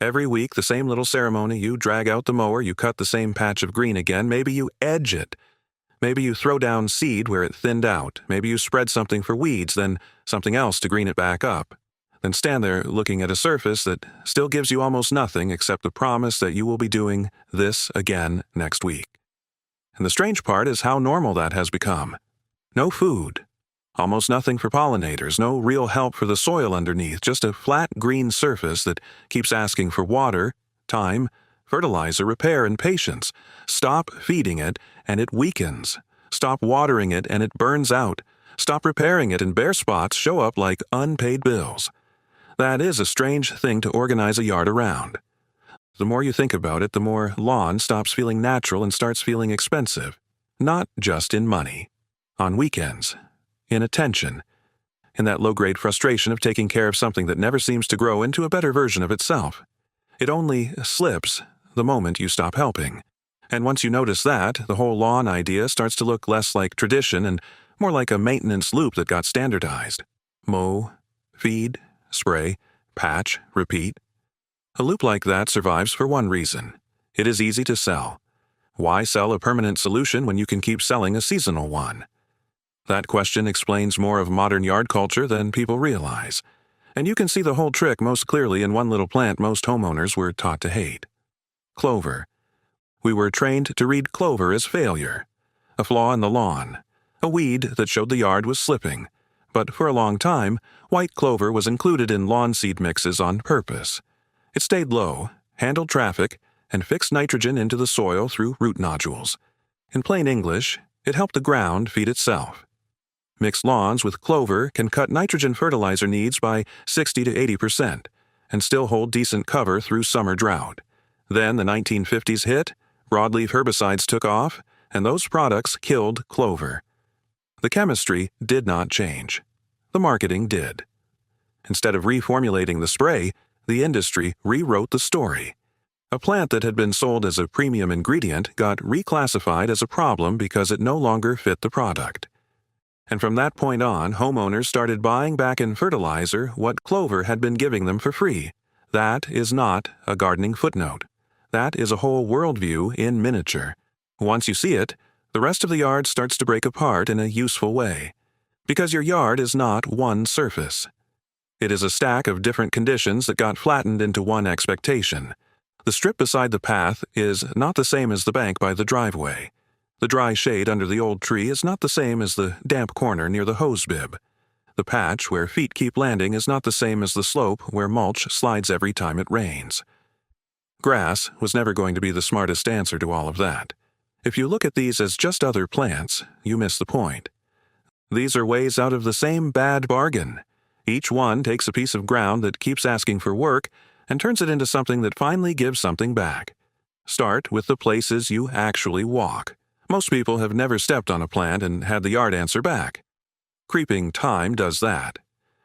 Every week, the same little ceremony. You drag out the mower, you cut the same patch of green again, maybe you edge it. Maybe you throw down seed where it thinned out. Maybe you spread something for weeds, then something else to green it back up. Then stand there looking at a surface that still gives you almost nothing except the promise that you will be doing this again next week. And the strange part is how normal that has become. No food. Almost nothing for pollinators, no real help for the soil underneath, just a flat green surface that keeps asking for water, time, fertilizer, repair, and patience. Stop feeding it, and it weakens. Stop watering it, and it burns out. Stop repairing it, and bare spots show up like unpaid bills. That is a strange thing to organize a yard around. The more you think about it, the more lawn stops feeling natural and starts feeling expensive. Not just in money. On weekends. In attention. In that low-grade frustration of taking care of something that never seems to grow into a better version of itself. It only slips the moment you stop helping. And once you notice that, the whole lawn idea starts to look less like tradition and more like a maintenance loop that got standardized. Mow, feed, spray, patch, repeat. A loop like that survives for one reason. It is easy to sell. Why sell a permanent solution when you can keep selling a seasonal one? That question explains more of modern yard culture than people realize. And you can see the whole trick most clearly in one little plant most homeowners were taught to hate. Clover. We were trained to read clover as failure. A flaw in the lawn. A weed that showed the yard was slipping. But for a long time, white clover was included in lawn seed mixes on purpose. It stayed low, handled traffic, and fixed nitrogen into the soil through root nodules. In plain English, it helped the ground feed itself. Mixed lawns with clover can cut nitrogen fertilizer needs by 60 to 80% and still hold decent cover through summer drought. Then the 1950s hit, broadleaf herbicides took off, and those products killed clover. The chemistry did not change. The marketing did. Instead of reformulating the spray, the industry rewrote the story. A plant that had been sold as a premium ingredient got reclassified as a problem because it no longer fit the product. And from that point on, homeowners started buying back in fertilizer what clover had been giving them for free. That is not a gardening footnote. That is a whole worldview in miniature. Once you see it, the rest of the yard starts to break apart in a useful way. Because your yard is not one surface. It is a stack of different conditions that got flattened into one expectation. The strip beside the path is not the same as the bank by the driveway. The dry shade under the old tree is not the same as the damp corner near the hose bib. The patch where feet keep landing is not the same as the slope where mulch slides every time it rains. Grass was never going to be the smartest answer to all of that. If you look at these as just other plants, you miss the point. These are ways out of the same bad bargain. Each one takes a piece of ground that keeps asking for work and turns it into something that finally gives something back. Start with the places you actually walk. Most people have never stepped on a plant and had the yard answer back. Creeping thyme does that.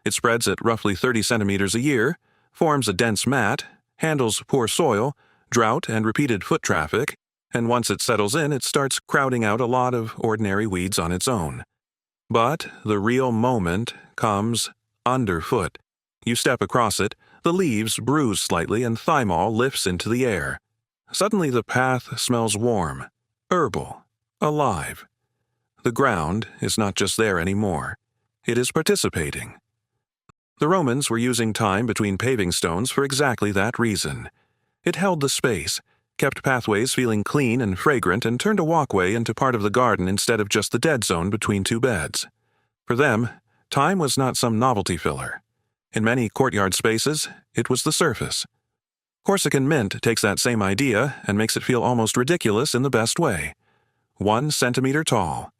It spreads at roughly 30 centimeters a year, forms a dense mat, handles poor soil, drought, and repeated foot traffic, and once it settles in, it starts crowding out a lot of ordinary weeds on its own. But the real moment comes underfoot. You step across it, the leaves bruise slightly, and thymol lifts into the air. Suddenly the path smells warm, herbal, alive. The ground is not just there anymore. It is participating. The Romans were using thyme between paving stones for exactly that reason. It held the space, kept pathways feeling clean and fragrant, and turned a walkway into part of the garden instead of just the dead zone between two beds. For them, thyme was not some novelty filler. In many courtyard spaces, it was the surface. Corsican mint takes that same idea and makes it feel almost ridiculous in the best way. 1 centimeter tall.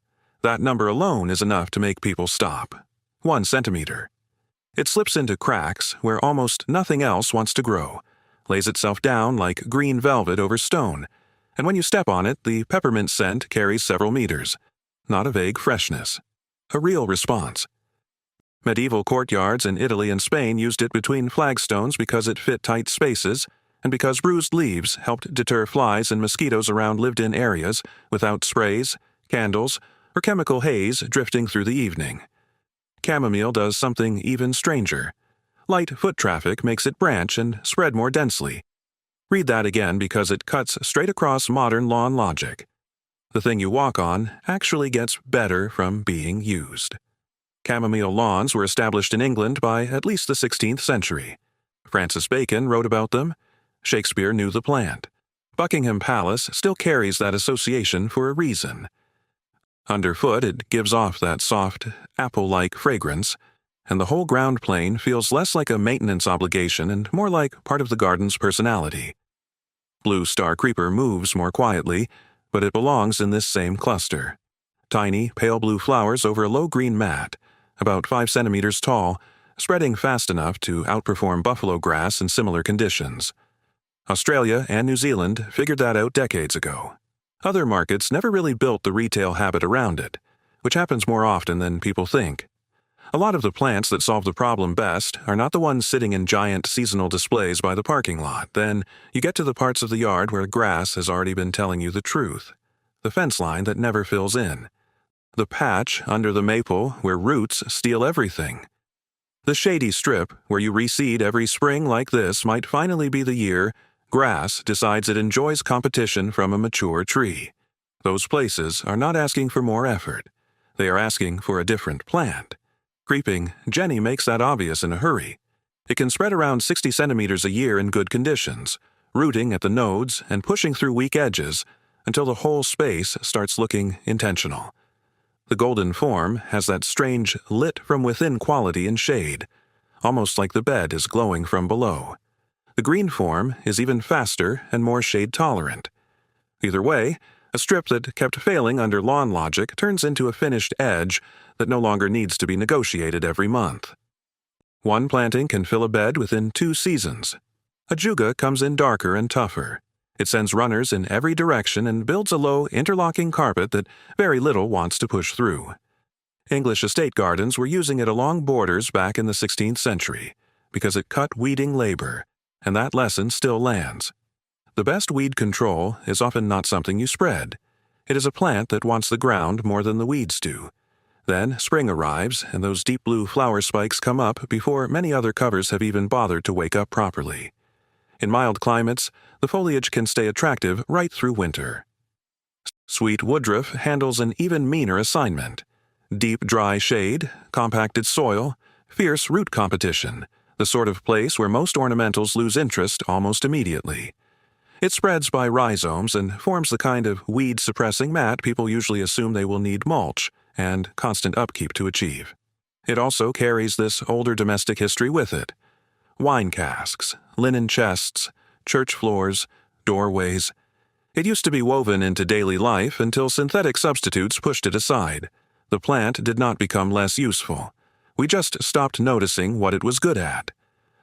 That number alone is enough to make people stop. 1 centimeter. It slips into cracks where almost nothing else wants to grow, lays itself down like green velvet over stone, and when you step on it, the peppermint scent carries several meters. Not a vague freshness. A real response. Medieval courtyards in Italy and Spain used it between flagstones because it fit tight spaces, and because bruised leaves helped deter flies and mosquitoes around lived-in areas without sprays, candles, or chemical haze drifting through the evening. Chamomile does something even stranger. Light foot traffic makes it branch and spread more densely. Read that again because it cuts straight across modern lawn logic. The thing you walk on actually gets better from being used. Chamomile lawns were established in England by at least the 16th century. Francis Bacon wrote about them. Shakespeare knew the plant. Buckingham Palace still carries that association for a reason. Underfoot, it gives off that soft, apple-like fragrance, and the whole ground plane feels less like a maintenance obligation and more like part of the garden's personality. Blue star creeper moves more quietly, but it belongs in this same cluster. Tiny, pale blue flowers over a low green mat, about 5 centimeters tall, spreading fast enough to outperform buffalo grass in similar conditions. Australia and New Zealand figured that out decades ago. Other markets never really built the retail habit around it, which happens more often than people think. A lot of the plants that solve the problem best are not the ones sitting in giant seasonal displays by the parking lot. Then you get to the parts of the yard where grass has already been telling you the truth. The fence line that never fills in. The patch under the maple where roots steal everything. The shady strip where you reseed every spring like this might finally be the year grass decides it enjoys competition from a mature tree. Those places are not asking for more effort. They are asking for a different plant. Creeping Jenny makes that obvious in a hurry. It can spread around 60 centimeters a year in good conditions, rooting at the nodes and pushing through weak edges until the whole space starts looking intentional. The golden form has that strange lit-from-within quality in shade, almost like the bed is glowing from below. The green form is even faster and more shade-tolerant. Either way, a strip that kept failing under lawn logic turns into a finished edge that no longer needs to be negotiated every month. One planting can fill a bed within 2 seasons. Ajuga comes in darker and tougher. It sends runners in every direction and builds a low, interlocking carpet that very little wants to push through. English estate gardens were using it along borders back in the 16th century because it cut weeding labor, and that lesson still lands. The best weed control is often not something you spread. It is a plant that wants the ground more than the weeds do. Then spring arrives, and those deep blue flower spikes come up before many other covers have even bothered to wake up properly. In mild climates, the foliage can stay attractive right through winter. Sweet woodruff handles an even meaner assignment. Deep, dry shade, compacted soil, fierce root competition, the sort of place where most ornamentals lose interest almost immediately. It spreads by rhizomes and forms the kind of weed-suppressing mat people usually assume they will need mulch and constant upkeep to achieve. It also carries this older domestic history with it. Wine casks, linen chests, church floors, doorways. It used to be woven into daily life until synthetic substitutes pushed it aside. The plant did not become less useful. We just stopped noticing what it was good at.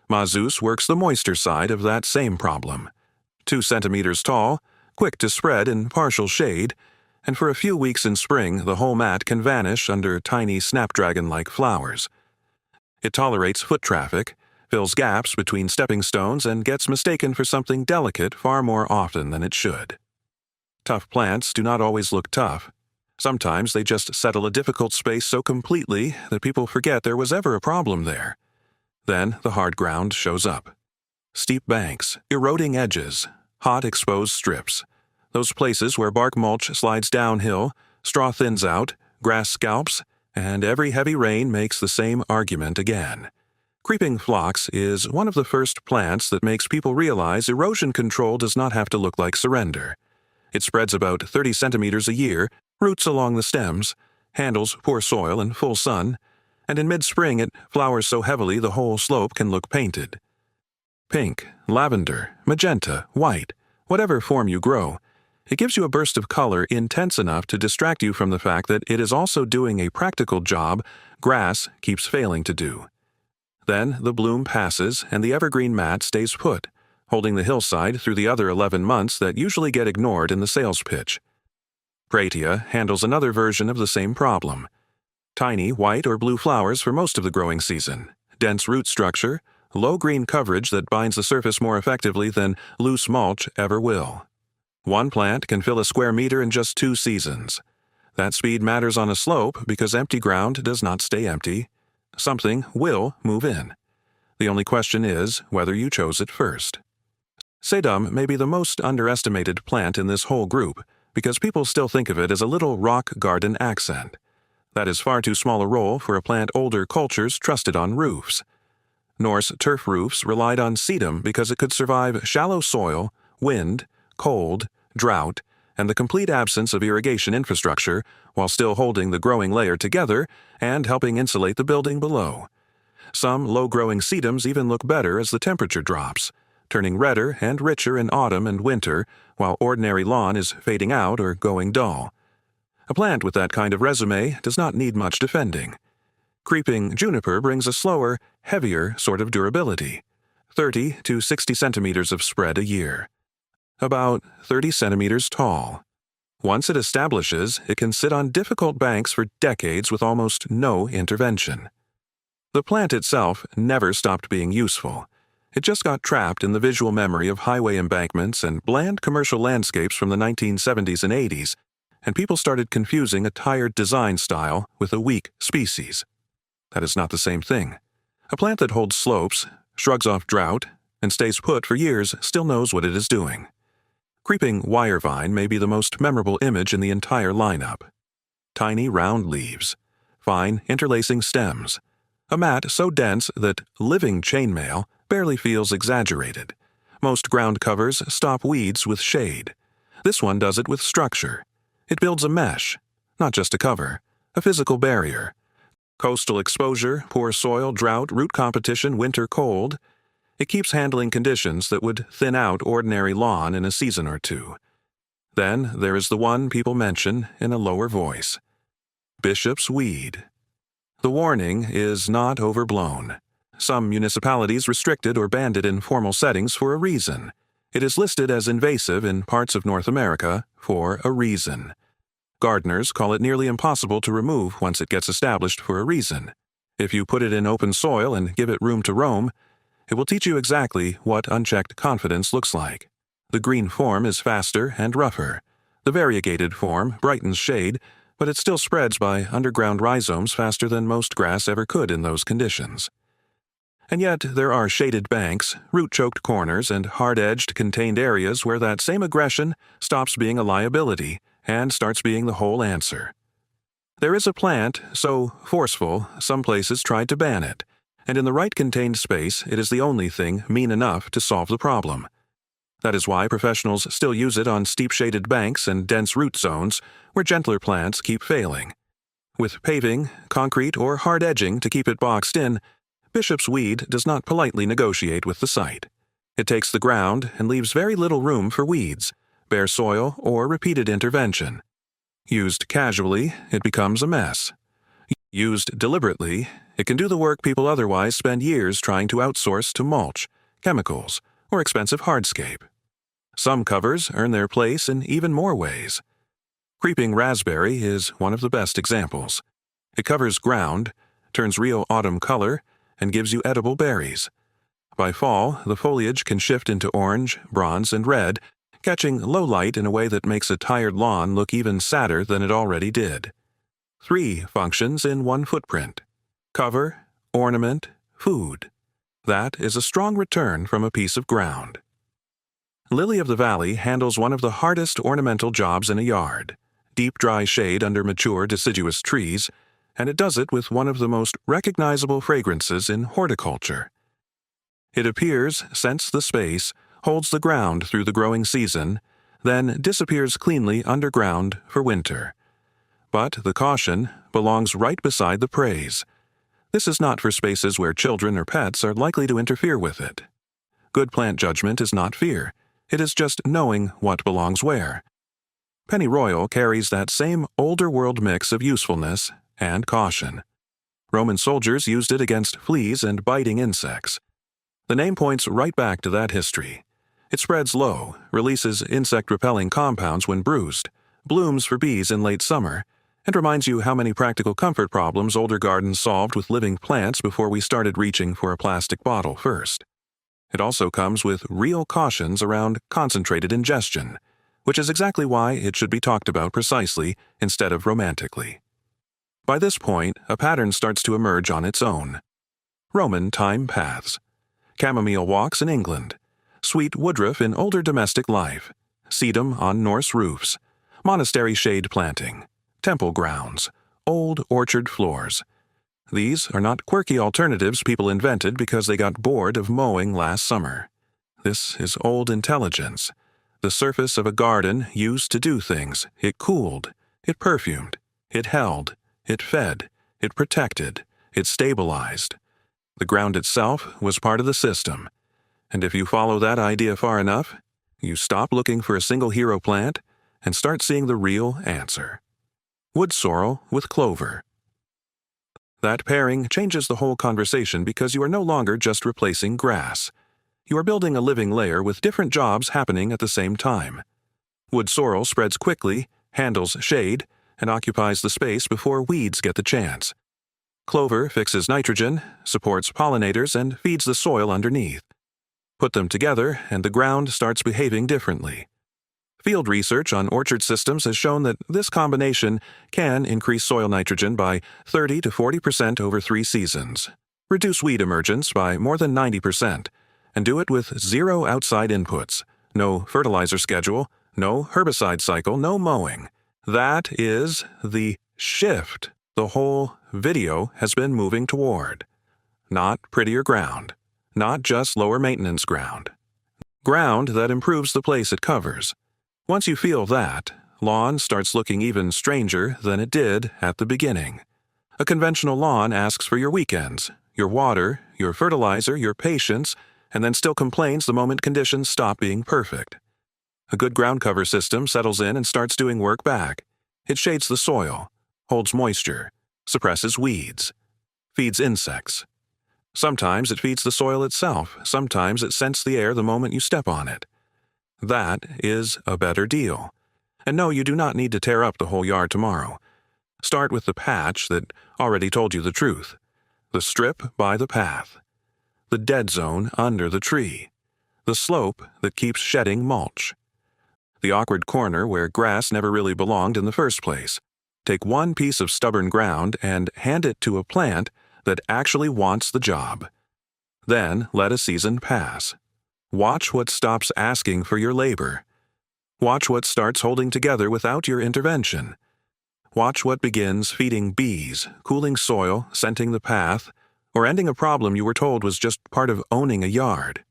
Mazus works the moisture side of that same problem. 2 centimeters tall, quick to spread in partial shade, and for a few weeks in spring the whole mat can vanish under tiny snapdragon-like flowers. It tolerates foot traffic, fills gaps between stepping stones, and gets mistaken for something delicate far more often than it should. Tough plants do not always look tough. Sometimes they just settle a difficult space so completely that people forget there was ever a problem there. Then the hard ground shows up. Steep banks, eroding edges, hot exposed strips. Those places where bark mulch slides downhill, straw thins out, grass scalps, and every heavy rain makes the same argument again. Creeping phlox is one of the first plants that makes people realize erosion control does not have to look like surrender. It spreads about 30 centimeters a year, roots along the stems, handles poor soil and full sun, and in mid-spring it flowers so heavily the whole slope can look painted. Pink, lavender, magenta, white, whatever form you grow, it gives you a burst of color intense enough to distract you from the fact that it is also doing a practical job grass keeps failing to do. Then the bloom passes and the evergreen mat stays put, holding the hillside through the other 11 months that usually get ignored in the sales pitch. Pratia handles another version of the same problem. Tiny white or blue flowers for most of the growing season, dense root structure, low green coverage that binds the surface more effectively than loose mulch ever will. One plant can fill a square meter in just 2 seasons. That speed matters on a slope because empty ground does not stay empty. Something will move in. The only question is whether you chose it first. Sedum may be the most underestimated plant in this whole group because people still think of it as a little rock garden accent. That is far too small a role for a plant older cultures trusted on roofs. Norse turf roofs relied on sedum because it could survive shallow soil, wind, cold, drought, and the complete absence of irrigation infrastructure while still holding the growing layer together and helping insulate the building below. Some low-growing sedums even look better as the temperature drops, turning redder and richer in autumn and winter while ordinary lawn is fading out or going dull. A plant with that kind of resume does not need much defending. Creeping juniper brings a slower, heavier sort of durability, 30 to 60 centimeters of spread a year. About 30 centimeters tall. Once it establishes, it can sit on difficult banks for decades with almost no intervention. The plant itself never stopped being useful. It just got trapped in the visual memory of highway embankments and bland commercial landscapes from the 1970s and 80s, and people started confusing a tired design style with a weak species. That is not the same thing. A plant that holds slopes, shrugs off drought, and stays put for years still knows what it is doing. Creeping wire vine may be the most memorable image in the entire lineup. Tiny round leaves, fine interlacing stems, a mat so dense that living chainmail barely feels exaggerated. Most ground covers stop weeds with shade. This one does it with structure. It builds a mesh, not just a cover, a physical barrier. Coastal exposure, poor soil, drought, root competition, winter cold. It keeps handling conditions that would thin out ordinary lawn in a season or two. Then there is the one people mention in a lower voice. Bishop's weed. The warning is not overblown. Some municipalities restrict it or banned it in formal settings for a reason. It is listed as invasive in parts of North America for a reason. Gardeners call it nearly impossible to remove once it gets established for a reason. If you put it in open soil and give it room to roam, it will teach you exactly what unchecked confidence looks like. The green form is faster and rougher. The variegated form brightens shade, but it still spreads by underground rhizomes faster than most grass ever could in those conditions. And yet there are shaded banks, root-choked corners, and hard-edged contained areas where that same aggression stops being a liability and starts being the whole answer. There is a plant so forceful some places tried to ban it, and in the right contained space it is the only thing mean enough to solve the problem. That is why professionals still use it on steep shaded banks and dense root zones where gentler plants keep failing. With paving, concrete, or hard edging to keep it boxed in, Bishop's weed does not politely negotiate with the site. It takes the ground and leaves very little room for weeds, bare soil, or repeated intervention. Used casually, it becomes a mess. Used deliberately, it can do the work people otherwise spend years trying to outsource to mulch, chemicals, or expensive hardscape. Some covers earn their place in even more ways. Creeping raspberry is one of the best examples. It covers ground, turns real autumn color, and gives you edible berries. By fall, the foliage can shift into orange, bronze, and red, catching low light in a way that makes a tired lawn look even sadder than it already did. 3 functions in one footprint: cover, ornament, food. That is a strong return from a piece of ground. Lily of the Valley handles one of the hardest ornamental jobs in a yard: deep dry shade under mature deciduous trees, and it does it with one of the most recognizable fragrances in horticulture. It appears, scents the space, holds the ground through the growing season, then disappears cleanly underground for winter. But the caution belongs right beside the praise. This is not for spaces where children or pets are likely to interfere with it. Good plant judgment is not fear. It is just knowing what belongs where. Pennyroyal carries that same older world mix of usefulness and caution. Roman soldiers used it against fleas and biting insects. The name points right back to that history. It spreads low, releases insect-repelling compounds when bruised, blooms for bees in late summer, and reminds you how many practical comfort problems older gardens solved with living plants before we started reaching for a plastic bottle first. It also comes with real cautions around concentrated ingestion, which is exactly why it should be talked about precisely instead of romantically. By this point, a pattern starts to emerge on its own. Roman thyme paths. chamomile walks in England, sweet woodruff in older domestic life, sedum on Norse roofs, monastery shade planting, temple grounds, old orchard floors. These are not quirky alternatives people invented because they got bored of mowing last summer. This is old intelligence. The surface of a garden used to do things. It cooled, it perfumed, it held, it fed, it protected, it stabilized. The ground itself was part of the system. And if you follow that idea far enough, you stop looking for a single hero plant and start seeing the real answer. Wood sorrel with clover. That pairing changes the whole conversation because you are no longer just replacing grass. You are building a living layer with different jobs happening at the same time. Wood sorrel spreads quickly, handles shade, and occupies the space before weeds get the chance. Clover fixes nitrogen, supports pollinators, and feeds the soil underneath. Put them together, and the ground starts behaving differently. Field research on orchard systems has shown that this combination can increase soil nitrogen by 30 to 40% over 3 seasons, reduce weed emergence by more than 90%, and do it with zero outside inputs, no fertilizer schedule, no herbicide cycle, no mowing. That is the shift the whole video has been moving toward. Not prettier ground, not just lower maintenance ground. Ground that improves the place it covers. Once you feel that, lawn starts looking even stranger than it did at the beginning. A conventional lawn asks for your weekends, your water, your fertilizer, your patience, and then still complains the moment conditions stop being perfect. A good ground cover system settles in and starts doing work back. It shades the soil, holds moisture, suppresses weeds, feeds insects. Sometimes it feeds the soil itself, sometimes it scents the air the moment you step on it. That is a better deal. And no, you do not need to tear up the whole yard tomorrow. Start with the patch that already told you the truth. The strip by the path. The dead zone under the tree. The slope that keeps shedding mulch. The awkward corner where grass never really belonged in the first place. Take one piece of stubborn ground and hand it to a plant that actually wants the job. Then let a season pass. Watch what stops asking for your labor. Watch what starts holding together without your intervention. Watch what begins feeding bees, cooling soil, scenting the path, or ending a problem you were told was just part of owning a yard.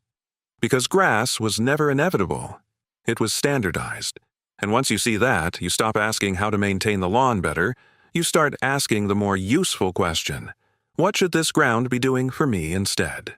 Because grass was never inevitable. It was standardized. And once you see that, you stop asking how to maintain the lawn better. You start asking the more useful question: what should this ground be doing for me instead?